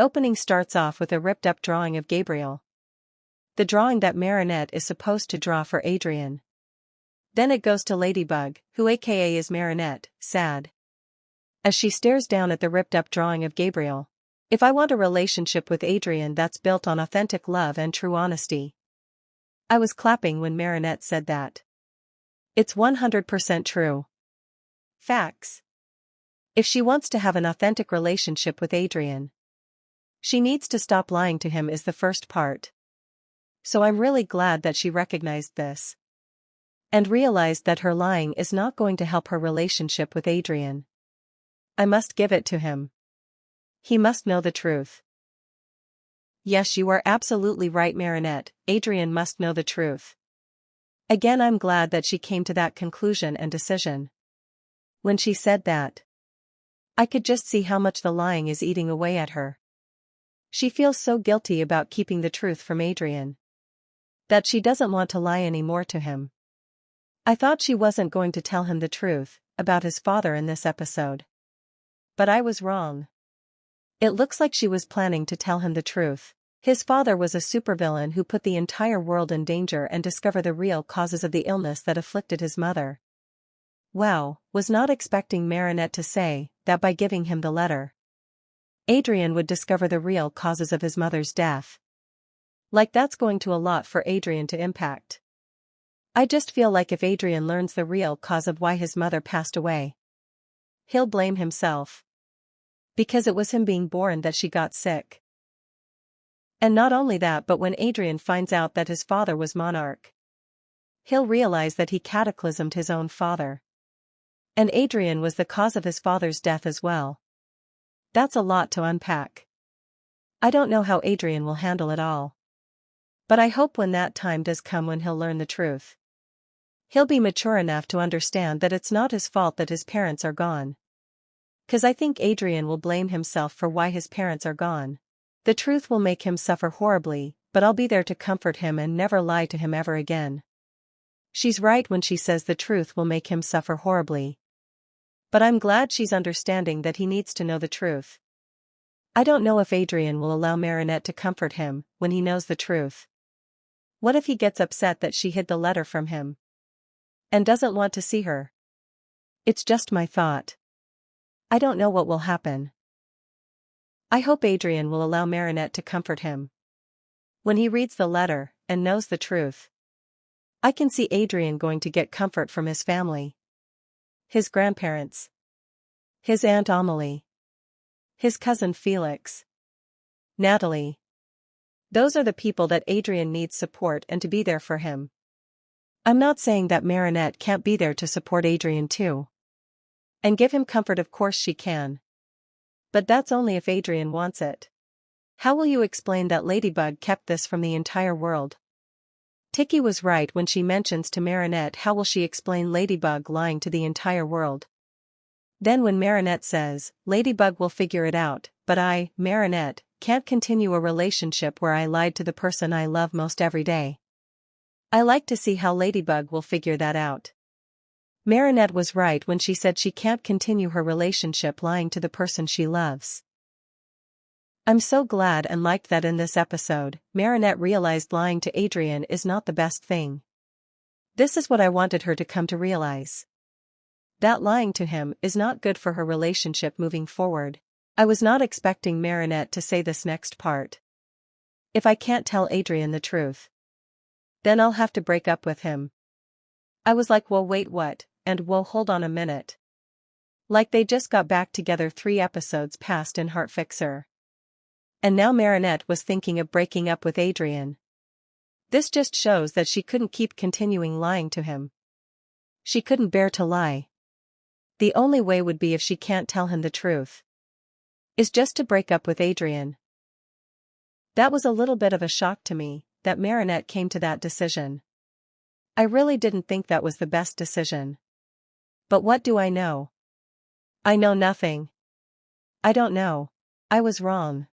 The opening starts off with a ripped-up drawing of Gabriel. The drawing that Marinette is supposed to draw for Adrien. Then it goes to Ladybug, who aka is Marinette, sad. As she stares down at the ripped-up drawing of Gabriel. If I want a relationship with Adrien that's built on authentic love and true honesty. I was clapping when Marinette said that. It's 100% true. Facts. If she wants to have an authentic relationship with Adrien, she needs to stop lying to him is the first part. So I'm really glad that she recognized this. And realized that her lying is not going to help her relationship with Adrien. I must give it to him. He must know the truth. Yes, you are absolutely right, Marinette, Adrien must know the truth. Again, I'm glad that she came to that conclusion and decision. When she said that, I could just see how much the lying is eating away at her. She feels so guilty about keeping the truth from Adrien. That she doesn't want to lie anymore to him. I thought she wasn't going to tell him the truth about his father in this episode. But I was wrong. It looks like she was planning to tell him the truth. His father was a supervillain who put the entire world in danger and discover the real causes of the illness that afflicted his mother. Wow, was not expecting Marinette to say that by giving him the letter, Adrien would discover the real causes of his mother's death. Like that's going to a lot for Adrien to impact. I just feel like if Adrien learns the real cause of why his mother passed away, he'll blame himself. Because it was him being born that she got sick. And not only that, but when Adrien finds out that his father was monarch, he'll realize that he cataclysmed his own father. And Adrien was the cause of his father's death as well. That's a lot to unpack. I don't know how Adrien will handle it all. But I hope when that time does come when he'll learn the truth, he'll be mature enough to understand that it's not his fault that his parents are gone. 'Cause I think Adrien will blame himself for why his parents are gone. The truth will make him suffer horribly, but I'll be there to comfort him and never lie to him ever again. She's right when she says the truth will make him suffer horribly. But I'm glad she's understanding that he needs to know the truth. I don't know if Adrien will allow Marinette to comfort him when he knows the truth. What if he gets upset that she hid the letter from him? And doesn't want to see her? It's just my thought. I don't know what will happen. I hope Adrien will allow Marinette to comfort him. When he reads the letter and knows the truth, I can see Adrien going to get comfort from his family. His grandparents. His Aunt Amélie. His cousin Felix. Natalie. Those are the people that Adrien needs support and to be there for him. I'm not saying that Marinette can't be there to support Adrien too. And give him comfort, of course she can. But that's only if Adrien wants it. How will you explain that Ladybug kept this from the entire world? Tiki was right when she mentions to Marinette how will she explain Ladybug lying to the entire world. Then when Marinette says, Ladybug will figure it out, but I, Marinette, can't continue a relationship where I lied to the person I love most every day. I like to see how Ladybug will figure that out. Marinette was right when she said she can't continue her relationship lying to the person she loves. I'm so glad and liked that in this episode, Marinette realized lying to Adrien is not the best thing. This is what I wanted her to come to realize. That lying to him is not good for her relationship moving forward. I was not expecting Marinette to say this next part. If I can't tell Adrien the truth, then I'll have to break up with him. I was like, whoa, wait, what? And whoa, hold on a minute. Like they just got back together 3 episodes past in Heartfixer. And now Marinette was thinking of breaking up with Adrien. This just shows that she couldn't keep continuing lying to him. She couldn't bear to lie. The only way would be if she can't tell him the truth. Is just to break up with Adrien. That was a little bit of a shock to me, that Marinette came to that decision. I really didn't think that was the best decision. But what do I know? I know nothing. I don't know. I was wrong.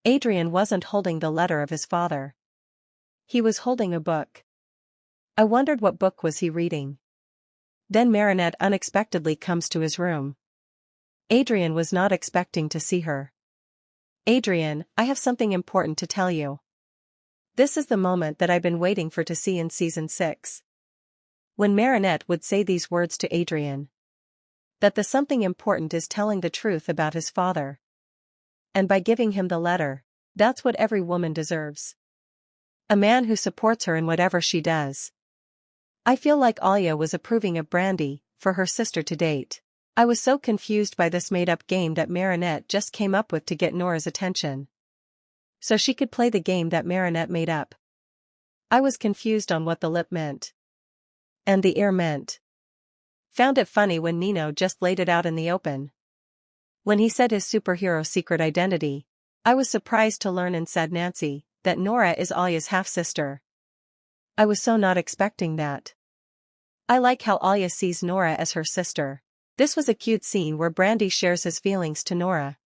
Adrien wasn't holding the letter of his father. He was holding a book. I wondered what book was he reading. Then Marinette unexpectedly comes to his room. Adrien was not expecting to see her. Adrien, I have something important to tell you. This is the moment that I've been waiting for to see in season 6. When Marinette would say these words to Adrien. That the something important is telling the truth about his father. And by giving him the letter, that's what every woman deserves. A man who supports her in whatever she does. I feel like Alya was approving of Brandy, for her sister to date. I was so confused by this made-up game that Marinette just came up with to get Nora's attention. So she could play the game that Marinette made up. I was confused on what the lip meant. And the ear meant. Found it funny when Nino just laid it out in the open. When he said his superhero secret identity, I was surprised to learn in Sadnansi that Nora is Alya's half-sister. I was so not expecting that. I like how Alya sees Nora as her sister. This was a cute scene where Brandy shares his feelings to Nora.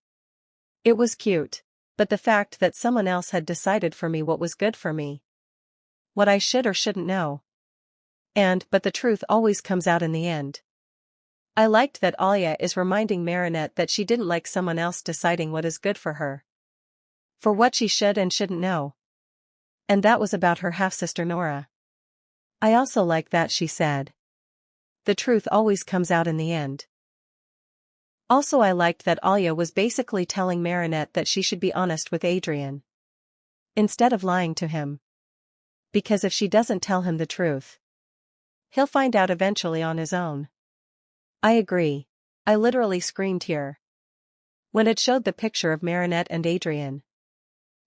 It was cute, but the fact that someone else had decided for me what was good for me. What I should or shouldn't know. But the truth always comes out in the end. I liked that Alya is reminding Marinette that she didn't like someone else deciding what is good for her. For what she should and shouldn't know. And that was about her half-sister Nora. I also like that she said. The truth always comes out in the end. Also I liked that Alya was basically telling Marinette that she should be honest with Adrien. Instead of lying to him. Because if she doesn't tell him the truth, he'll find out eventually on his own. I agree. I literally screamed here. When it showed the picture of Marinette and Adrien.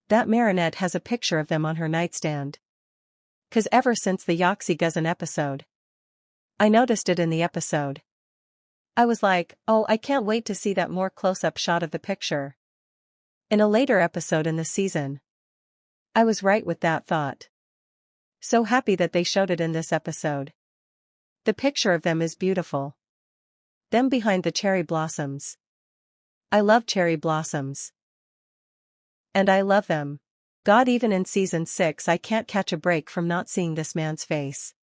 That Marinette has a picture of them on her nightstand. 'Cause ever since the Yoxie episode. I noticed it in the episode. I was like, oh, I can't wait to see that more close-up shot of the picture. In a later episode in the season. I was right with that thought. So happy that they showed it in this episode. The picture of them is beautiful. Them behind the cherry blossoms. I love cherry blossoms. And I love them. God, even in season 6 I can't catch a break from not seeing this man's face.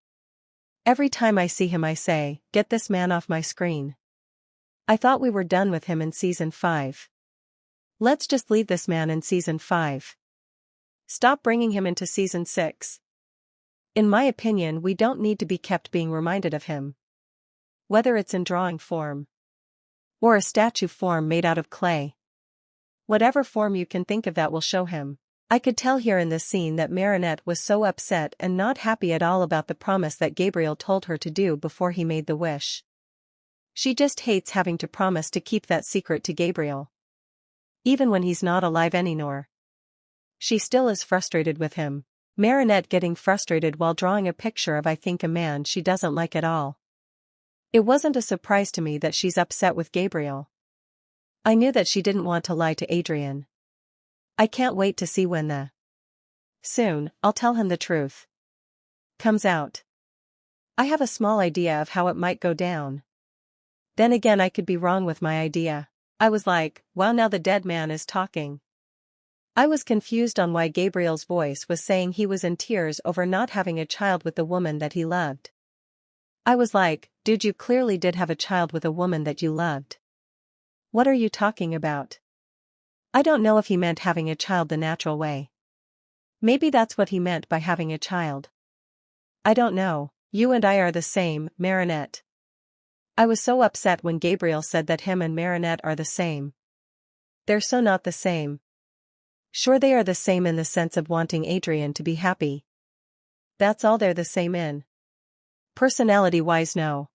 Every time I see him I say, get this man off my screen. I thought we were done with him in season 5. Let's just leave this man in season 5. Stop bringing him into season 6. In my opinion, we don't need to be kept being reminded of him. Whether it's in drawing form. Or a statue form made out of clay. Whatever form you can think of that will show him. I could tell here in this scene that Marinette was so upset and not happy at all about the promise that Gabriel told her to do before he made the wish. She just hates having to promise to keep that secret to Gabriel. Even when he's not alive anymore. She still is frustrated with him. Marinette getting frustrated while drawing a picture of I think a man she doesn't like at all. It wasn't a surprise to me that she's upset with Gabriel. I knew that she didn't want to lie to Adrien. I can't wait to see when soon, I'll tell him the truth. Comes out. I have a small idea of how it might go down. Then again I could be wrong with my idea. I was like, wow, now the dead man is talking. I was confused on why Gabriel's voice was saying he was in tears over not having a child with the woman that he loved. I was like, dude, you clearly did have a child with a woman that you loved. What are you talking about? I don't know if he meant having a child the natural way. Maybe that's what he meant by having a child. I don't know. You and I are the same, Marinette. I was so upset when Gabriel said that him and Marinette are the same. They're so not the same. Sure, they are the same in the sense of wanting Adrien to be happy. That's all they're the same in. Personality-wise, no.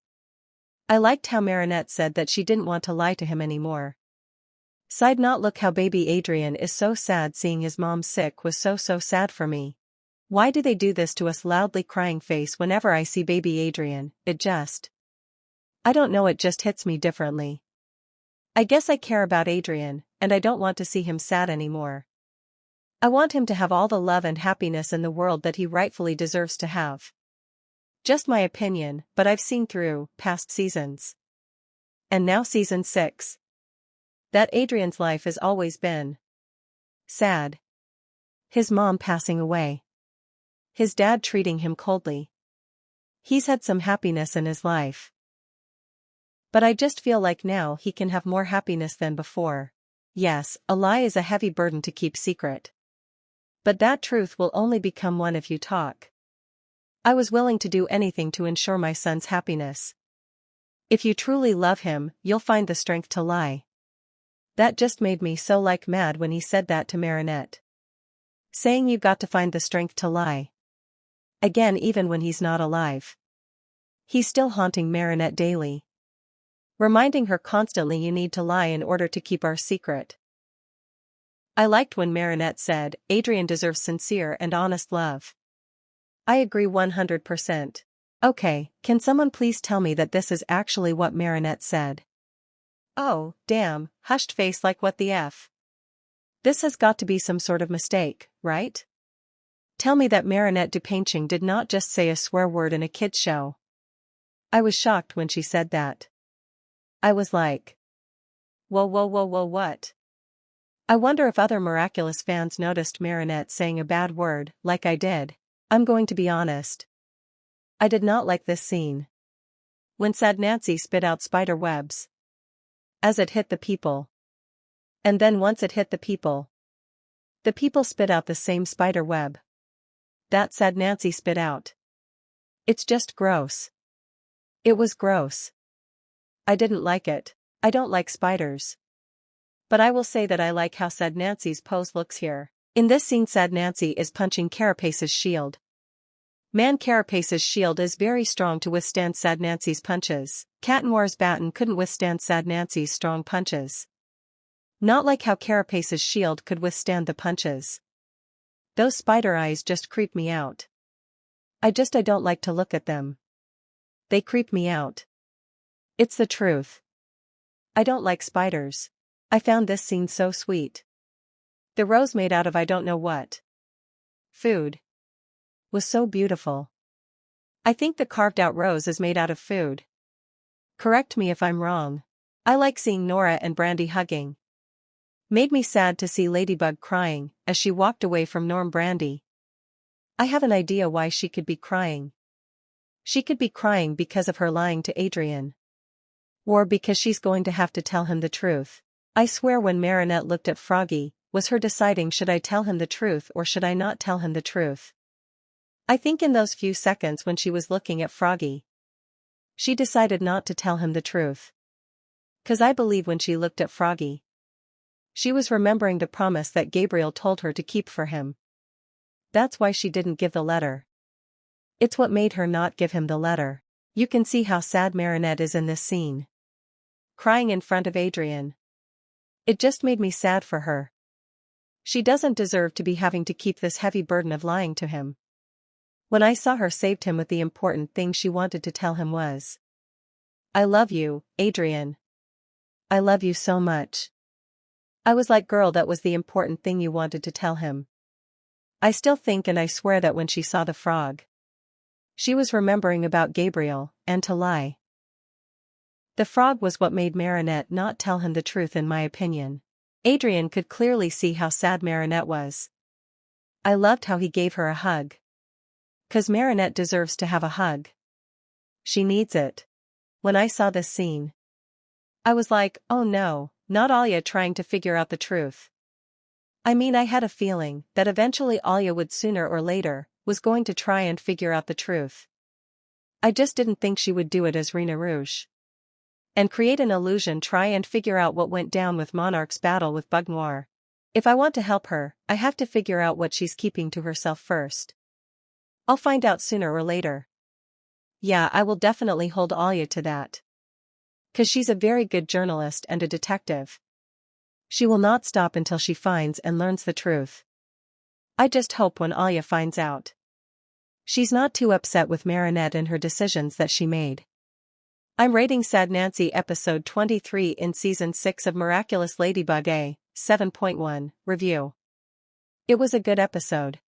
I liked how Marinette said that she didn't want to lie to him anymore. Side note, look how baby Adrien is so sad. Seeing his mom sick was so sad for me. Why do they do this to us? Loudly crying face whenever I see baby Adrien. I don't know, it just hits me differently. I guess I care about Adrien, and I don't want to see him sad anymore. I want him to have all the love and happiness in the world that he rightfully deserves to have. Just my opinion, but I've seen through past seasons. And now season 6. That Adrien's life has always been sad. His mom passing away. His dad treating him coldly. He's had some happiness in his life. But I just feel like now he can have more happiness than before. Yes, a lie is a heavy burden to keep secret. But that truth will only become one if you talk. I was willing to do anything to ensure my son's happiness. If you truly love him, you'll find the strength to lie. That just made me so mad when he said that to Marinette. Saying you got to find the strength to lie. Again, even when he's not alive. He's still haunting Marinette daily. Reminding her constantly you need to lie in order to keep our secret. I liked when Marinette said, Adrien deserves sincere and honest love. I agree 100%. Okay, can someone please tell me that this is actually what Marinette said? Oh, damn, hushed face, like what the F? This has got to be some sort of mistake, right? Tell me that MarinetteDupainCheng did not just say a swear word in a kid's show. I was shocked when she said that. I was like, whoa, what? I wonder if other Miraculous fans noticed Marinette saying a bad word, like I did. I'm going to be honest. I did not like this scene. When Sadnansi spit out spider webs. As it hit the people. And then once it hit the people spit out the same spider web that Sadnansi spit out. It's just gross. It was gross. I didn't like it. I don't like spiders. But I will say that I like how Sadnansi's pose looks here. In this scene, Sadnansi is punching Carapace's shield. Man, Carapace's shield is very strong to withstand Sadnansi's punches. CatNoir's baton couldn't withstand Sadnansi's strong punches. Not like how Carapace's shield could withstand the punches. Those spider eyes just creep me out. I don't like to look at them. They creep me out. It's the truth. I don't like spiders. I found this scene so sweet. The rose made out of I don't know what food was so beautiful. I think the carved out rose is made out of food. Correct me if I'm wrong. I like seeing Nora and Brandy hugging. Made me sad to see Ladybug crying as she walked away from Norm Brandy. I have an idea why she could be crying. She could be crying because of her lying to Adrien. Or because she's going to have to tell him the truth. I swear when Marinette looked at Froggy, was her deciding should I tell him the truth or should I not tell him the truth. I think in those few seconds when she was looking at Froggy, she decided not to tell him the truth. 'Cause I believe when she looked at Froggy, she was remembering the promise that Gabriel told her to keep for him. That's why she didn't give the letter. It's what made her not give him the letter. You can see how sad Marinette is in this scene. Crying in front of Adrien. It just made me sad for her. She doesn't deserve to be having to keep this heavy burden of lying to him. When I saw her saved him with the important thing she wanted to tell him was, I love you, Adrien. I love you so much. I was like, girl, that was the important thing you wanted to tell him. I still think and I swear that when she saw the frog, she was remembering about Gabriel, and to lie. The frog was what made Marinette not tell him the truth, in my opinion. Adrien could clearly see how sad Marinette was. I loved how he gave her a hug. 'Cause Marinette deserves to have a hug. She needs it. When I saw this scene, I was like, oh no, not Alya trying to figure out the truth. I mean, I had a feeling that eventually Alya would sooner or later, was going to try and figure out the truth. I just didn't think she would do it as RenaRouge. And create an illusion, try and figure out what went down with Monarch's battle with Bug Noir. If I want to help her, I have to figure out what she's keeping to herself first. I'll find out sooner or later. Yeah, I will definitely hold Alya to that. 'Cause she's a very good journalist and a detective. She will not stop until she finds and learns the truth. I just hope when Alya finds out, she's not too upset with Marinette and her decisions that she made. I'm rating Sadnansi episode 23 in season 6 of Miraculous Ladybug a 7.1 review. It was a good episode.